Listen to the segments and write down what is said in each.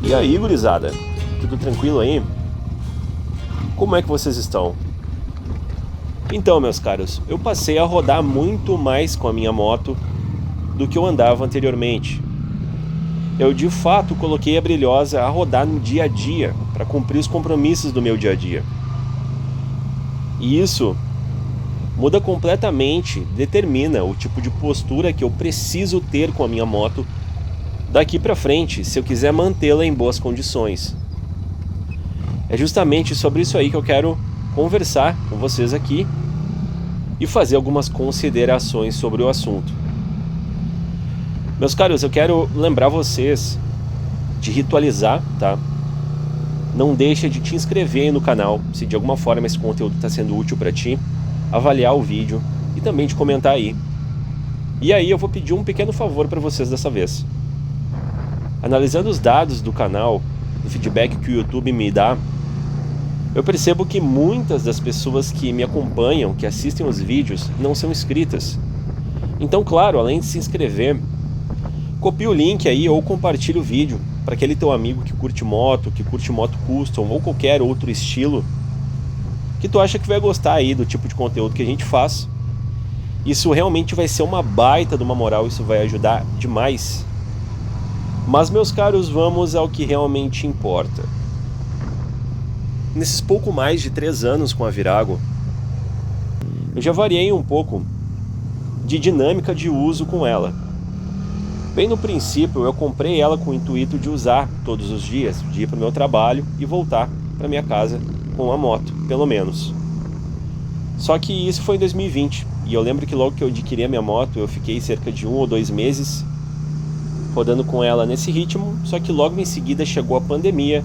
E aí, gurizada? Tudo tranquilo aí? Como é que vocês estão? Então, meus caros, eu passei a rodar muito mais com a minha moto do que eu andava anteriormente. Eu de fato coloquei a Brilhosa a rodar no dia a dia, para cumprir os compromissos do meu dia a dia. E isso muda completamente, determina o tipo de postura que eu preciso ter com a minha moto daqui para frente, se eu quiser mantê-la em boas condições. É justamente sobre isso aí que eu quero conversar com vocês aqui e fazer algumas considerações sobre o assunto. Meus caros, eu quero lembrar vocês de ritualizar, tá? Não deixa de te inscrever aí no canal, se de alguma forma esse conteúdo está sendo útil para ti, avaliar o vídeo e também de comentar aí. E aí eu vou pedir um pequeno favor para vocês dessa vez. Analisando os dados do canal, o feedback que o YouTube me dá, eu percebo que muitas das pessoas que me acompanham, que assistem os vídeos, não são inscritas. Então, claro, além de se inscrever, copia o link aí ou compartilha o vídeo para aquele teu amigo que curte moto custom ou qualquer outro estilo que tu acha que vai gostar aí do tipo de conteúdo que a gente faz. Isso realmente vai ser uma baita de uma moral, isso vai ajudar demais. Mas, meus caros, vamos ao que realmente importa. Nesses pouco mais de 3 anos com a Virago, eu já variei um pouco de dinâmica de uso com ela. Bem no princípio, eu comprei ela com o intuito de usar todos os dias, de ir para o meu trabalho e voltar para minha casa com a moto, pelo menos. Só que isso foi em 2020, e eu lembro que logo que eu adquiri a minha moto, eu fiquei cerca de 1 ou 2 meses rodando com ela nesse ritmo, só que logo em seguida chegou a pandemia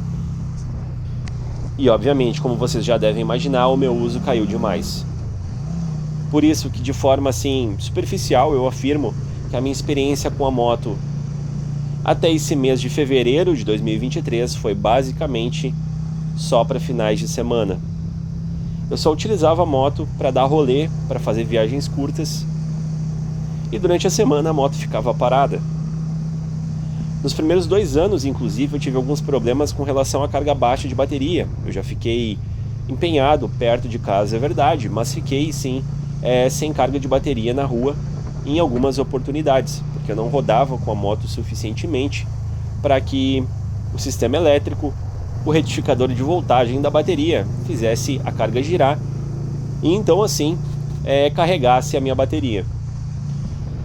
e, obviamente, como vocês já devem imaginar, o meu uso caiu demais. Por isso que, de forma assim superficial, eu afirmo que a minha experiência com a moto até esse mês de fevereiro de 2023 foi basicamente só para finais de semana. Eu só utilizava a moto para dar rolê, para fazer viagens curtas, e durante a semana a moto ficava parada. Nos primeiros 2 anos, inclusive, eu tive alguns problemas com relação à carga baixa de bateria. Eu já fiquei empenhado perto de casa, é verdade, mas fiquei sim sem carga de bateria na rua em algumas oportunidades, porque eu não rodava com a moto suficientemente para que o sistema elétrico, o retificador de voltagem da bateria, fizesse a carga girar e então assim carregasse a minha bateria.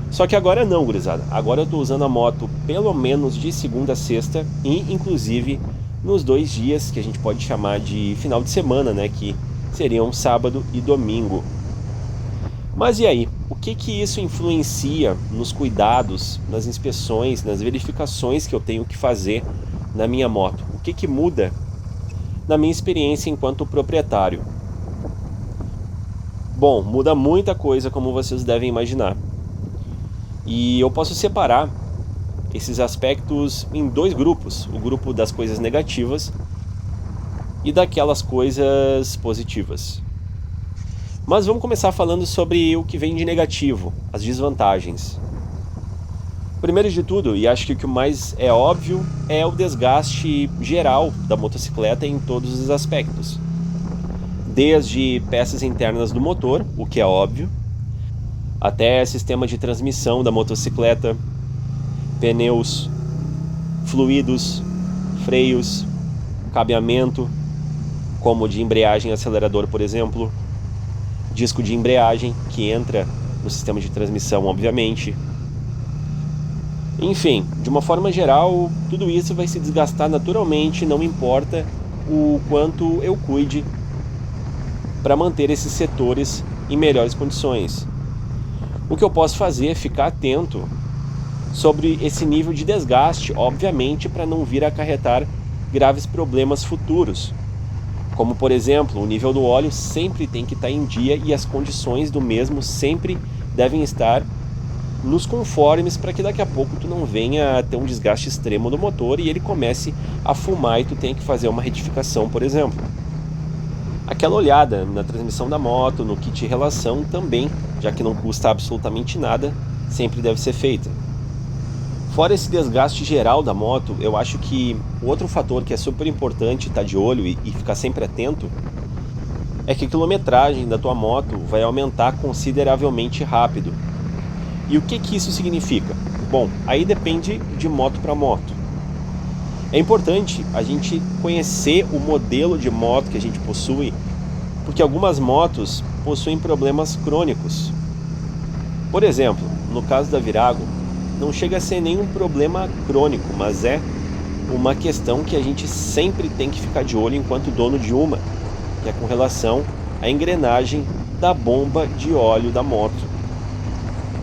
Só que agora não, gurizada. Agora eu estou usando a moto pelo menos de segunda a sexta e inclusive nos 2 dias que a gente pode chamar de final de semana, né, que seriam sábado e domingo. Mas e aí? O que isso influencia nos cuidados, nas inspeções, nas verificações que eu tenho que fazer na minha moto? O que muda na minha experiência enquanto proprietário? Bom, muda muita coisa, como vocês devem imaginar. E eu posso separar esses aspectos em 2 grupos. O grupo das coisas negativas e daquelas coisas positivas. Mas vamos começar falando sobre o que vem de negativo, as desvantagens. Primeiro de tudo, e acho que o que mais é óbvio, é o desgaste geral da motocicleta em todos os aspectos. Desde peças internas do motor, o que é óbvio, até sistema de transmissão da motocicleta, pneus, fluidos, freios, cabeamento, como de embreagem e acelerador, por exemplo, disco de embreagem, que entra no sistema de transmissão, obviamente. Enfim, de uma forma geral, tudo isso vai se desgastar naturalmente, não importa o quanto eu cuide para manter esses setores em melhores condições. O que eu posso fazer é ficar atento sobre esse nível de desgaste, obviamente, para não vir a acarretar graves problemas futuros. Como, por exemplo, o nível do óleo sempre tem que estar em dia e as condições do mesmo sempre devem estar nos conformes para que daqui a pouco tu não venha a ter um desgaste extremo do motor e ele comece a fumar e tu tenha que fazer uma retificação, por exemplo. Aquela olhada na transmissão da moto, no kit de relação também, já que não custa absolutamente nada, sempre deve ser feita. Fora esse desgaste geral da moto, eu acho que outro fator que é super importante estar de olho e ficar sempre atento é que a quilometragem da tua moto vai aumentar consideravelmente rápido. E o que isso significa? Bom, aí depende de moto para moto. É importante a gente conhecer o modelo de moto que a gente possui, porque algumas motos possuem problemas crônicos. Por exemplo, no caso da Virago, não chega a ser nenhum problema crônico, mas é uma questão que a gente sempre tem que ficar de olho enquanto dono de uma, que é com relação à engrenagem da bomba de óleo da moto.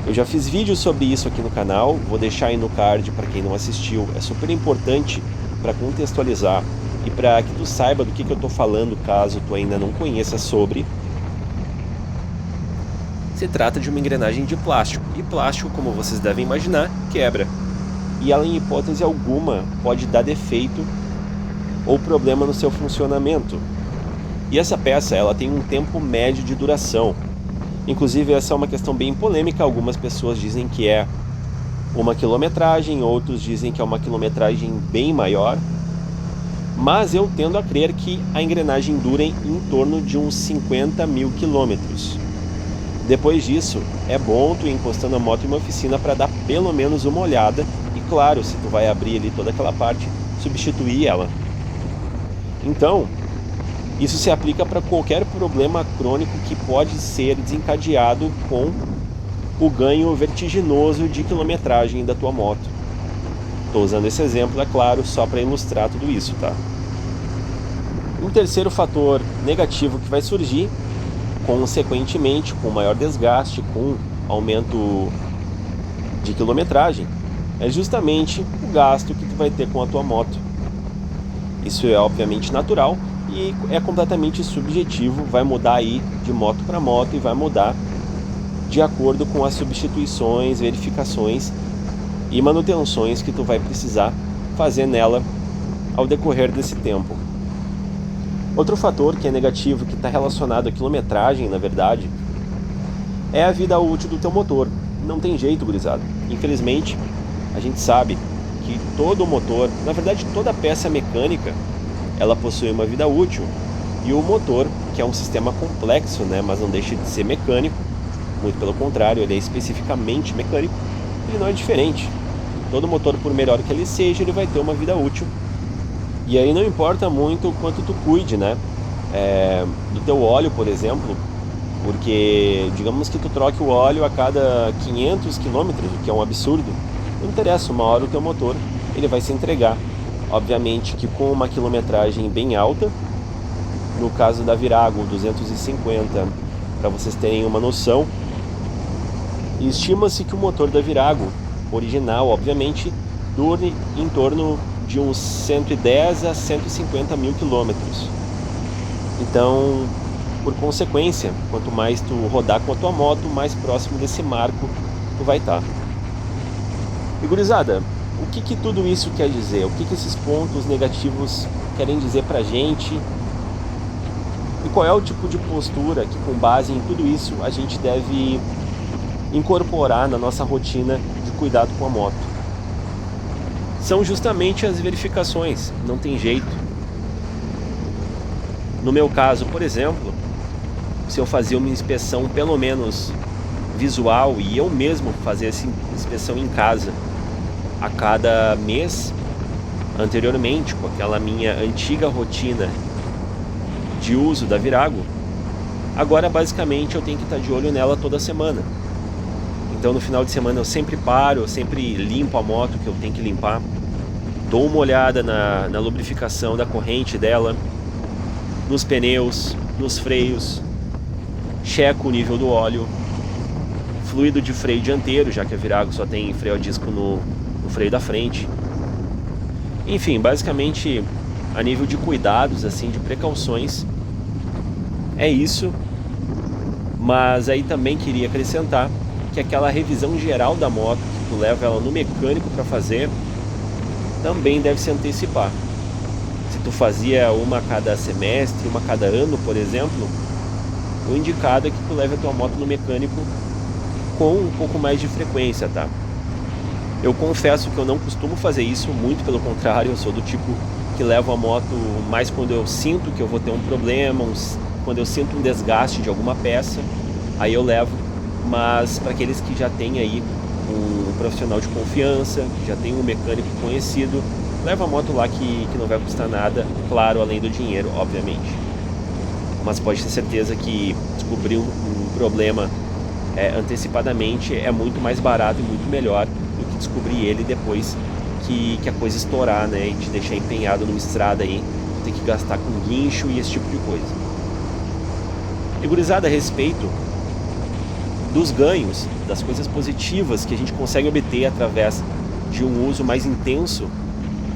Eu já fiz vídeos sobre isso aqui no canal, vou deixar aí no card para quem não assistiu. É super importante para contextualizar e para que tu saiba do que eu estou falando, caso tu ainda não conheça sobre. Se trata de uma engrenagem de plástico, e plástico, como vocês devem imaginar, quebra. E ela, em hipótese alguma, pode dar defeito ou problema no seu funcionamento. E essa peça, ela tem um tempo médio de duração. Inclusive, essa é uma questão bem polêmica. Algumas pessoas dizem que é uma quilometragem, outros dizem que é uma quilometragem bem maior. Mas eu tendo a crer que a engrenagem dura em torno de uns 50 mil quilômetros. Depois disso, é bom tu ir encostando a moto em uma oficina para dar pelo menos uma olhada e, claro, se tu vai abrir ali toda aquela parte, substituir ela. Então, isso se aplica para qualquer problema crônico que pode ser desencadeado com o ganho vertiginoso de quilometragem da tua moto. Estou usando esse exemplo, é claro, só para ilustrar tudo isso, tá? Um terceiro fator negativo que vai surgir, consequentemente, com maior desgaste, com aumento de quilometragem, é justamente o gasto que tu vai ter com a tua moto. Isso é obviamente natural e é completamente subjetivo, vai mudar aí de moto para moto e vai mudar de acordo com as substituições, verificações e manutenções que tu vai precisar fazer nela ao decorrer desse tempo. Outro fator que é negativo, que está relacionado à quilometragem, na verdade, é a vida útil do teu motor. Não tem jeito, gurizada. Infelizmente, a gente sabe que todo motor, na verdade toda peça mecânica, ela possui uma vida útil. E o motor, que é um sistema complexo, né, mas não deixa de ser mecânico, muito pelo contrário, ele é especificamente mecânico, ele não é diferente. Todo motor, por melhor que ele seja, ele vai ter uma vida útil. E aí não importa muito o quanto tu cuide, né, do teu óleo, por exemplo, porque digamos que tu troque o óleo a cada 500 km, o que é um absurdo, não interessa, uma hora o teu motor ele vai se entregar. Obviamente que com uma quilometragem bem alta, no caso da Virago 250, para vocês terem uma noção, estima-se que o motor da Virago original, obviamente, dure em torno de uns 110 a 150 mil quilômetros. Então, por consequência, quanto mais tu rodar com a tua moto, mais próximo desse marco tu vai estar. E gurizada, o que tudo isso quer dizer? O que esses pontos negativos querem dizer pra gente? E qual é o tipo de postura que, com base em tudo isso, a gente deve incorporar na nossa rotina de cuidado com a moto? São justamente as verificações, não tem jeito. No meu caso, por exemplo, se eu fazia uma inspeção pelo menos visual e eu mesmo fazia essa inspeção em casa a cada mês, anteriormente, com aquela minha antiga rotina de uso da Virago, agora basicamente eu tenho que estar de olho nela toda semana. Então no final de semana eu sempre paro, eu sempre limpo a moto que eu tenho que limpar, dou uma olhada na lubrificação da corrente dela, nos pneus, nos freios, checo o nível do óleo, fluido de freio dianteiro, já que a Virago só tem freio a disco no freio da frente. Enfim, basicamente a nível de cuidados, assim, de precauções, é isso. Mas aí também queria acrescentar que aquela revisão geral da moto, que tu leva ela no mecânico para fazer, também deve se antecipar. Se tu fazia uma a cada semestre, uma a cada ano, por exemplo, o indicado é que tu leve a tua moto no mecânico com um pouco mais de frequência, tá? Eu confesso que eu não costumo fazer isso, muito pelo contrário, eu sou do tipo que levo a moto mais quando eu sinto que eu vou ter um problema, quando eu sinto um desgaste de alguma peça, aí eu levo. Mas para aqueles que já têm aí um profissional de confiança, que já tem um mecânico conhecido, leva a moto lá que não vai custar nada, claro, além do dinheiro, obviamente. Mas pode ter certeza que descobrir um problema antecipadamente é muito mais barato e muito melhor do que descobrir ele depois que a coisa estourar, né, e te deixar empenhado numa estrada aí, ter que gastar com guincho e esse tipo de coisa. E gurizada, a respeito dos ganhos, das coisas positivas que a gente consegue obter através de um uso mais intenso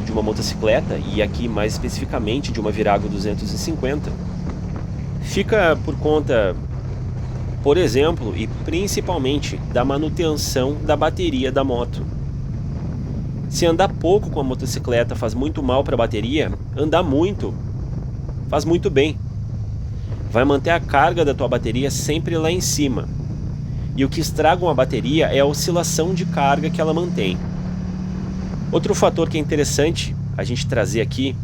de uma motocicleta, e aqui mais especificamente de uma Virago 250, fica por conta, por exemplo, e principalmente da manutenção da bateria da moto. Se andar pouco com a motocicleta faz muito mal para a bateria, andar muito faz muito bem. Vai manter a carga da tua bateria sempre lá em cima. E o que estraga uma bateria é a oscilação de carga que ela mantém. Outro fator que é interessante a gente trazer aqui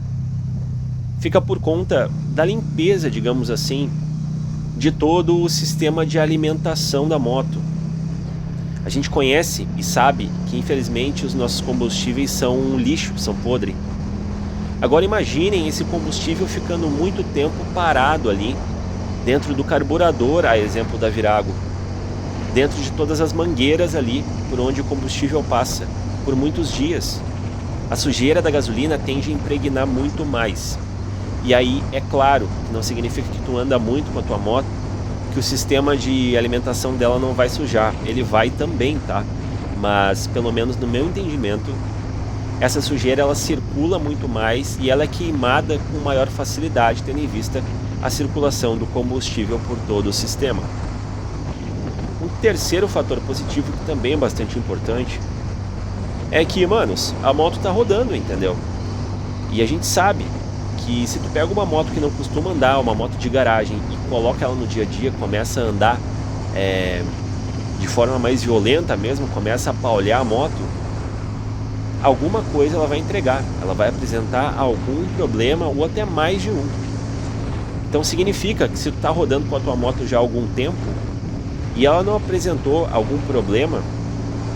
fica por conta da limpeza, digamos assim, de todo o sistema de alimentação da moto. A gente conhece e sabe que infelizmente os nossos combustíveis são um lixo, são podre. Agora imaginem esse combustível ficando muito tempo parado ali, dentro do carburador, a exemplo da Virago, dentro de todas as mangueiras ali por onde o combustível passa, por muitos dias. A sujeira da gasolina tende a impregnar muito mais. E aí, é claro, que não significa que tu anda muito com a tua moto, que o sistema de alimentação dela não vai sujar. Ele vai também, tá? Mas, pelo menos no meu entendimento, essa sujeira ela circula muito mais e ela é queimada com maior facilidade, tendo em vista a circulação do combustível por todo o sistema. Um terceiro fator positivo, que também é bastante importante, é que, manos, a moto tá rodando, entendeu? E a gente sabe que se tu pega uma moto que não costuma andar, uma moto de garagem, e coloca ela no dia a dia, começa a andar de forma mais violenta mesmo, começa a paulhar a moto, alguma coisa ela vai entregar, ela vai apresentar algum problema ou até mais de um. Então significa que se tu tá rodando com a tua moto já há algum tempo e ela não apresentou algum problema,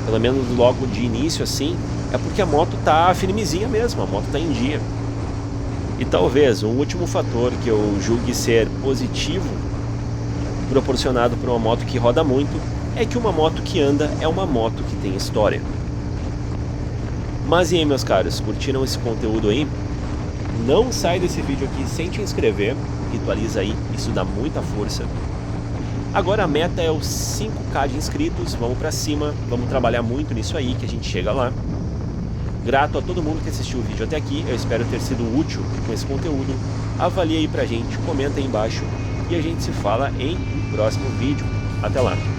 pelo menos logo de início assim, é porque a moto tá firmezinha mesmo, a moto tá em dia. E talvez um último fator que eu julgue ser positivo, proporcionado por uma moto que roda muito, é que uma moto que anda é uma moto que tem história. Mas e aí, meus caros, curtiram esse conteúdo aí? Não sai desse vídeo aqui sem te inscrever, ritualiza aí, isso dá muita força. Agora a meta é os 5k de inscritos, vamos pra cima, vamos trabalhar muito nisso aí, que a gente chega lá. Grato a todo mundo que assistiu o vídeo até aqui, eu espero ter sido útil com esse conteúdo. Avalie aí pra gente, comenta aí embaixo e a gente se fala em um próximo vídeo. Até lá!